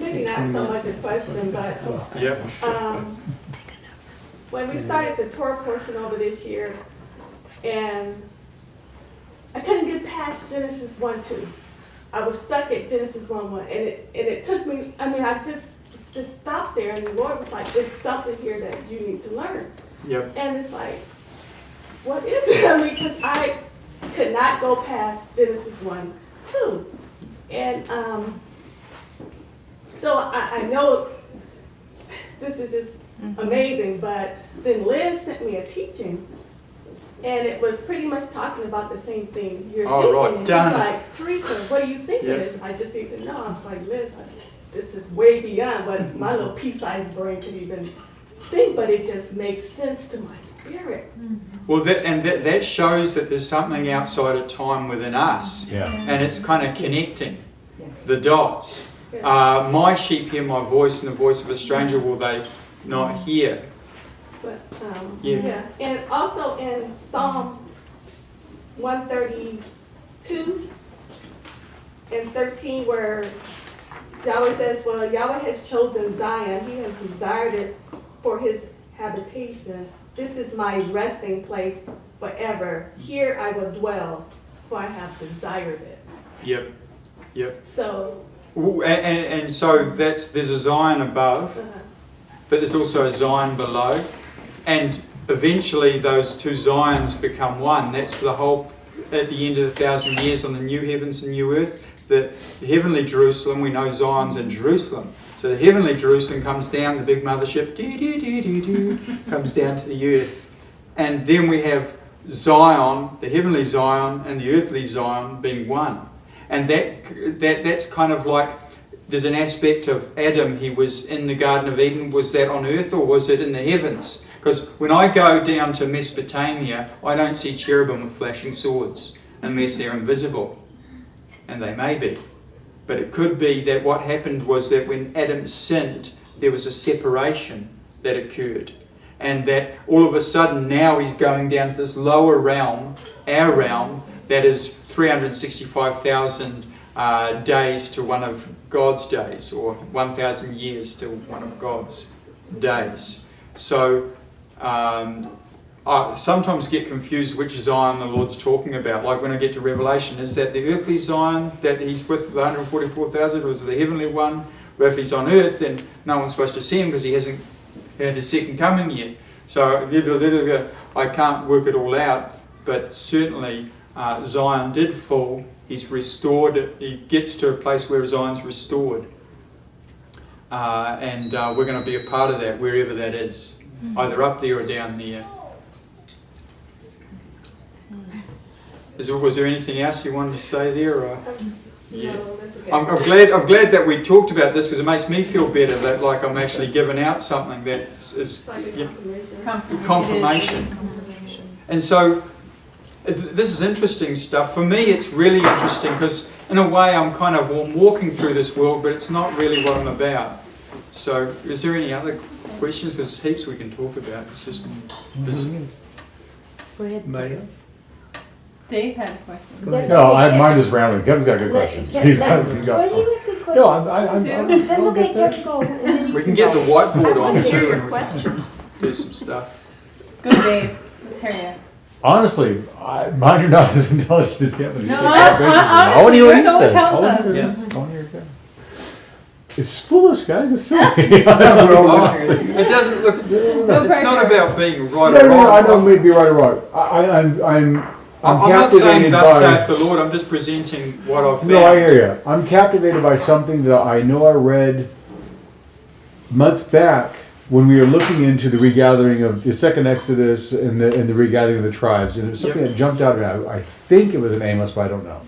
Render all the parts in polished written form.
maybe not so much a question, but when we started the tour portion over this year, and I couldn't get past Genesis 1:2. I was stuck at Genesis 1:1, and it took me. I mean, I just stopped there, and the Lord was like, "It's something here that you need to learn." Yep. And it's like, what is it? I mean, because I could not go past Genesis 1:2, and so I know this is just amazing. But then Liz sent me a teaching. And it was pretty much talking about the same thing you're thinking. Right. And she's like, Teresa, what do you think it is? I just need to know. I was like, Liz, this is way beyond what my little pea-sized brain could even think, but it just makes sense to my spirit. Well, that shows that there's something outside of time within us. Yeah. And it's kind of connecting the dots. My sheep hear my voice, and the voice of a stranger will they not hear. But, and also in Psalm 132 and 13, where Yahweh says, well, Yahweh has chosen Zion. He has desired it for his habitation. This is my resting place forever. Here I will dwell, for I have desired it. Yep. So. And so there's a Zion above, but there's also a Zion below. And eventually those two Zions become one. That's the whole, at the end of 1,000 years on the new heavens and new earth, the heavenly Jerusalem, we know Zion's in Jerusalem. So the heavenly Jerusalem comes down, the big mothership, comes down to the earth. And then we have Zion, the heavenly Zion, and the earthly Zion being one. And that's kind of like, there's an aspect of Adam, he was in the Garden of Eden. Was that on earth or was it in the heavens? Because when I go down to Mesopotamia, I don't see cherubim with flashing swords, unless they're invisible. And they may be. But it could be that what happened was that when Adam sinned, there was a separation that occurred. And that all of a sudden now he's going down to this lower realm, our realm, that is 365,000 days to one of God's days, or 1,000 years to one of God's days. So I sometimes get confused which Zion the Lord's talking about. Like when I get to Revelation, is that the earthly Zion that he's with the 144,000, or is it the heavenly one? Or if he's on earth, then no one's supposed to see him because he hasn't had his second coming yet. So I can't work it all out, but certainly Zion did fall. He's restored. He gets to a place where Zion's restored. And we're going to be a part of that, wherever that is. Either up there or down there. Was there anything else you wanted to say there? Or? Yeah. I'm glad that we talked about this, because it makes me feel better that like I'm actually giving out something that is confirmation. And so this is interesting stuff. For me, it's really interesting because in a way I'm kind of walking through this world, but it's not really what I'm about. So is there any other questions? Because there's heaps we can talk about. It's just Go ahead. Anybody else? Dave had a question. No, mine is rambling. Kevin's got good questions. He's got. Well, you have good questions. No, I'm That's okay, Kevin, go. And then you we can get the whiteboard I on want to hear too your and question. do some stuff. Go, Dave. Let's hear you. Honestly, mine are not as intelligent as Kevin's. No, I want to hear what he honestly, says. yours always helps I us. Yes, I want to hear Kevin. It's foolish, guys. It's silly. Honestly. It doesn't look. No It's not pressure. about being right No, or wrong. I don't mean to be right or wrong. I'm not saying captivated thus by. saith the Lord. I'm just presenting what I've found. No, I hear you. I'm captivated by something that I know I read months back when we were looking into the regathering of the second Exodus and the regathering of the tribes, and it was something that jumped out at me. I think it was in Amos, but I don't know.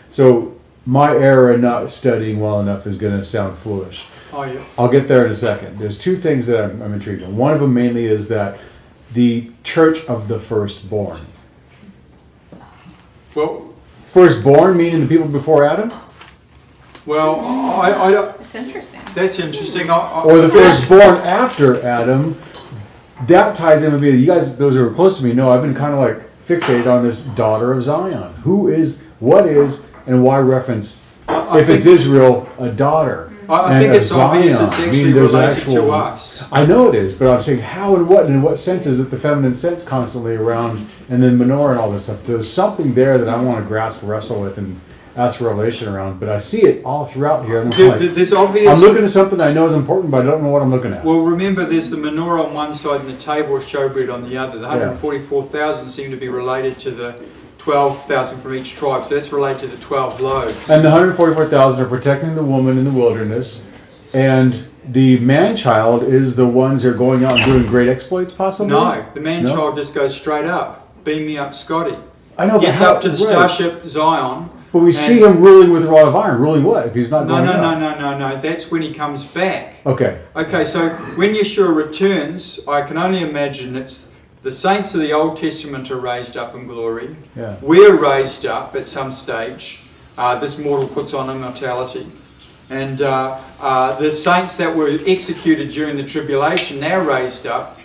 So my error in not studying well enough is going to sound foolish. Oh, yeah. I'll get there in a second. There's two things that I'm intrigued in. One of them mainly is that the church of the firstborn. Well, Firstborn meaning the people before Adam? well, I don't. It's interesting. That's interesting. Or the firstborn after Adam? That ties in with me. You guys, those who are close to me, know I've been kind of like fixated on this daughter of Zion. Who is, what is, and why reference, if it's Israel, a daughter? I and think of it's obvious Zion. it's I actually mean, there's related actual- to us. I know it is, but I'm saying how and what and in what sense is it the feminine sense constantly around, and then menorah and all this stuff. There's something there that I want to grasp, wrestle with, and ask for revelation around. But I see it all throughout here. And I'm like, There's obvious. I'm looking at something I know is important, but I don't know what I'm looking at. Well, remember, there's the menorah on one side and the table of showbread on the other. The 144,000 seem to be related to the 12,000 from each tribe, so that's related to the 12 loaves. And the 144,000 are protecting the woman in the wilderness, and the man-child is the ones who are going out and doing great exploits, possibly? No, the man-child just goes straight up. Beam me up, Scotty. I know, Gets but how, up to the right. starship Zion. But we see him ruling with a rod of iron. Ruling what? If he's not No, going no, up? no. That's when he comes back. Okay. Okay, so when Yeshua returns, I can only imagine it's the saints of the Old Testament are raised up in glory. Yeah. We're raised up at some stage. This mortal puts on immortality. And the saints that were executed during the tribulation, they're raised up.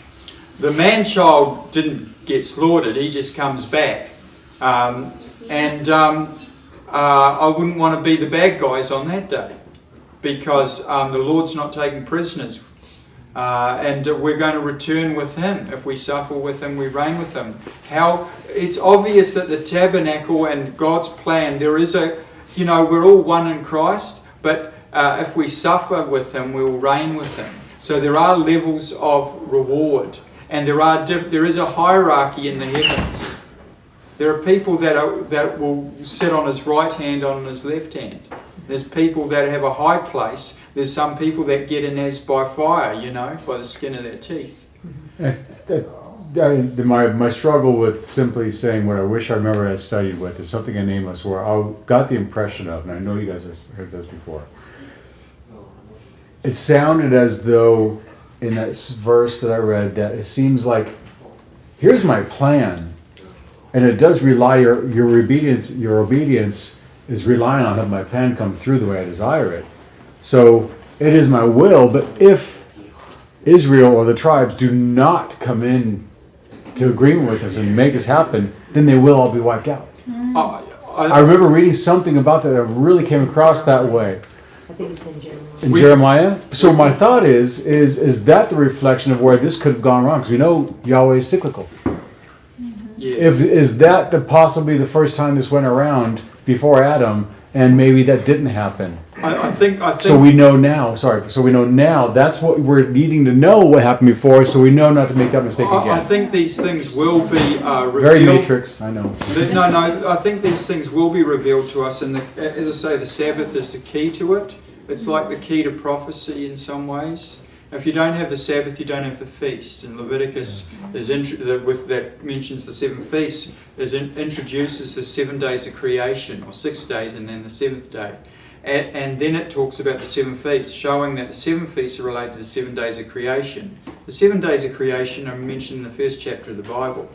The man-child didn't get slaughtered, he just comes back. I wouldn't want to be the bad guys on that day, because the Lord's not taking prisoners. And we're going to return with Him. If we suffer with Him, we reign with Him. It's obvious that the tabernacle and God's plan, there is we're all one in Christ, but if we suffer with Him, we'll reign with Him. So there are levels of reward, and there is a hierarchy in the heavens. There are people that will sit on His right hand, on His left hand. There's people that have a high place. There's some people that get in as by fire, by the skin of their teeth. My struggle with simply saying what I wish I remember I studied with is something I nameless, where I got the impression of, and I know you guys have heard this before. It sounded as though in that verse that I read that it seems like, here's my plan, and it does rely your obedience. Your obedience is relying on having my plan come through the way I desire it. So it is my will, but if Israel or the tribes do not come in to agreement with us and make this happen, then they will all be wiped out. I remember reading something about that really came across that way. I think it's in Jeremiah. In Jeremiah? So my thought is that the reflection of where this could have gone wrong? Because we know Yahweh is cyclical. Yeah. Is that possibly the first time this went around before Adam, and maybe that didn't happen? I think. So we know now. So we know now. That's what we're needing to know what happened before, so we know not to make that mistake again. I think these things will be revealed. Very Matrix, I know. No. I think these things will be revealed to us, and as I say, the Sabbath is the key to it. It's like the key to prophecy in some ways. If you don't have the Sabbath, you don't have the feast. And Leviticus that mentions the 7 feasts introduces the 7 days of creation, or 6 days, and then the 7th day. And then it talks about the 7 feasts, showing that the 7 feasts are related to the 7 days of creation. The 7 days of creation are mentioned in the first chapter of the Bible.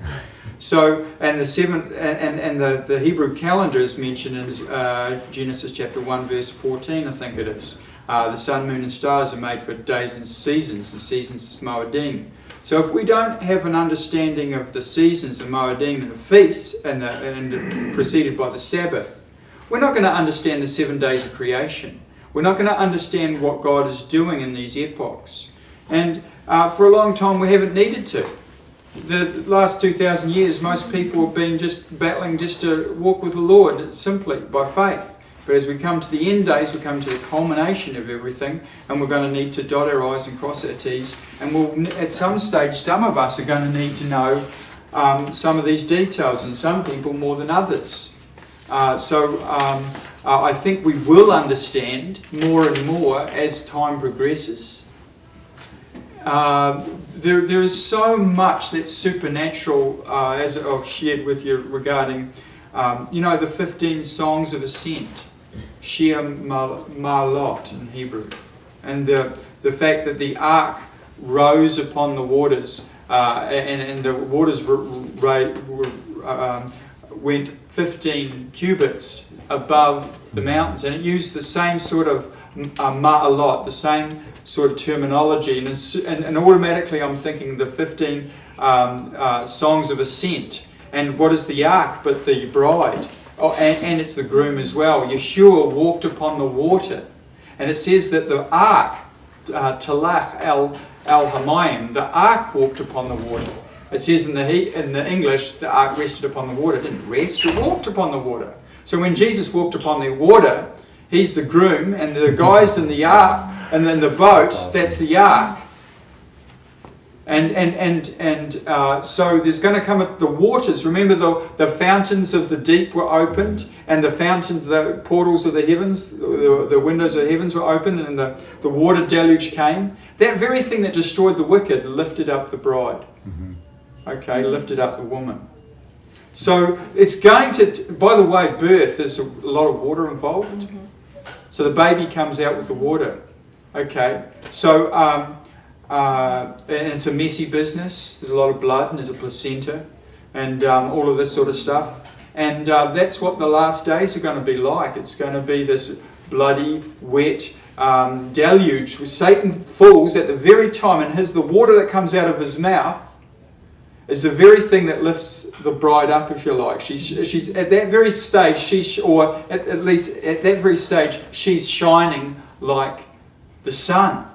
So, and the seventh, and the Hebrew calendar is mentioned in Genesis chapter 1, verse 14, I think it is. The sun, moon, and stars are made for days and seasons is Moedim. So if we don't have an understanding of the seasons of Moedim and the feasts, and preceded by the Sabbath, we're not going to understand the 7 days of creation. We're not going to understand what God is doing in these epochs. And for a long time we haven't needed to. The last 2,000 years, most people have been just battling just to walk with the Lord simply by faith. But as we come to the end days, we come to the culmination of everything, and we're going to need to dot our I's and cross our T's. And we'll, at some stage, some of us are going to need to know some of these details, and some people more than others. I think we will understand more and more as time progresses. There is so much that's supernatural, as I've shared with you regarding, the 15 songs of ascent, Shir Malot in Hebrew, and the fact that the ark rose upon the waters, and the waters went 15 cubits above the mountains, and it used the same sort of ma'alot, the same sort of terminology, and automatically I'm thinking the 15 songs of ascent. And what is the ark but the bride? Oh, and it's the groom as well. Yeshua walked upon the water. And it says that the ark, Tenach al-Hamayim, the ark walked upon the water. It says in the English, the ark rested upon the water. It didn't rest, it walked upon the water. So when Jesus walked upon the water, he's the groom, and the guys in the ark, and then the boat, that's the ark. So there's going to come the waters. Remember the fountains of the deep were opened, and the portals of the heavens, the windows of the heavens were opened, and the water deluge came. That very thing that destroyed the wicked lifted up the bride. Okay, lifted up the woman. So it's going to, by the way, birth, there's a lot of water involved. So the baby comes out with the water. Okay, so and it's a messy business. There's a lot of blood and there's a placenta and all of this sort of stuff. And that's what the last days are going to be like. It's going to be this bloody, wet deluge where Satan falls at the very time, and the water that comes out of his mouth is the very thing that lifts the bride up, if you like. She's at that very stage, or at least at that very stage, she's shining like the sun,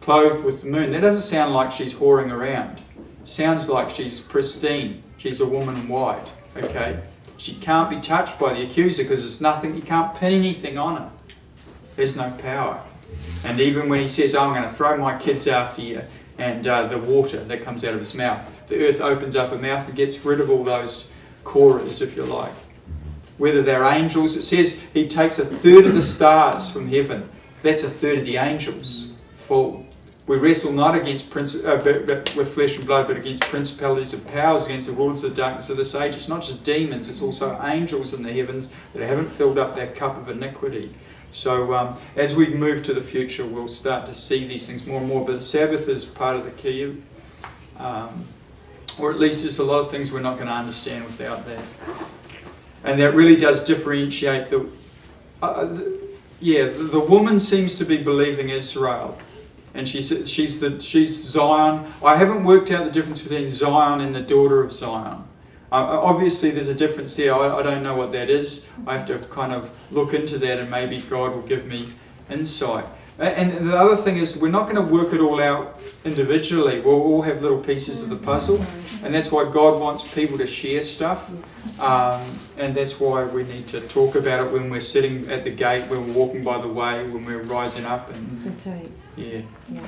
clothed with the moon. That doesn't sound like she's whoring around. It sounds like she's pristine. She's a woman in white. Okay, she can't be touched by the accuser because there's nothing. You can't pin anything on her. There's no power. And even when he says, "I'm going to throw my kids after you," and the water that comes out of his mouth, the earth opens up her mouth and gets rid of all those chorus, if you like. Whether they're angels, it says he takes a third of the stars from heaven. That's a third of the angels fall. We wrestle not against with flesh and blood, but against principalities and powers, against the rulers of the darkness of this age. It's not just demons, it's also angels in the heavens that haven't filled up that cup of iniquity. So as we move to the future, we'll start to see these things more and more. But Sabbath is part of the key. Or at least there's a lot of things we're not going to understand without that. And that really does differentiate the woman seems to be believing Israel. And she's Zion. I haven't worked out the difference between Zion and the daughter of Zion. Obviously there's a difference there. I don't know what that is. I have to kind of look into that, and maybe God will give me insight. And the other thing is, we're not going to work it all out individually. We'll all have little pieces of the puzzle, and that's why God wants people to share stuff, and that's why we need to talk about it when we're sitting at the gate, when we're walking by the way, when we're rising up. And That's right. yeah. Yeah.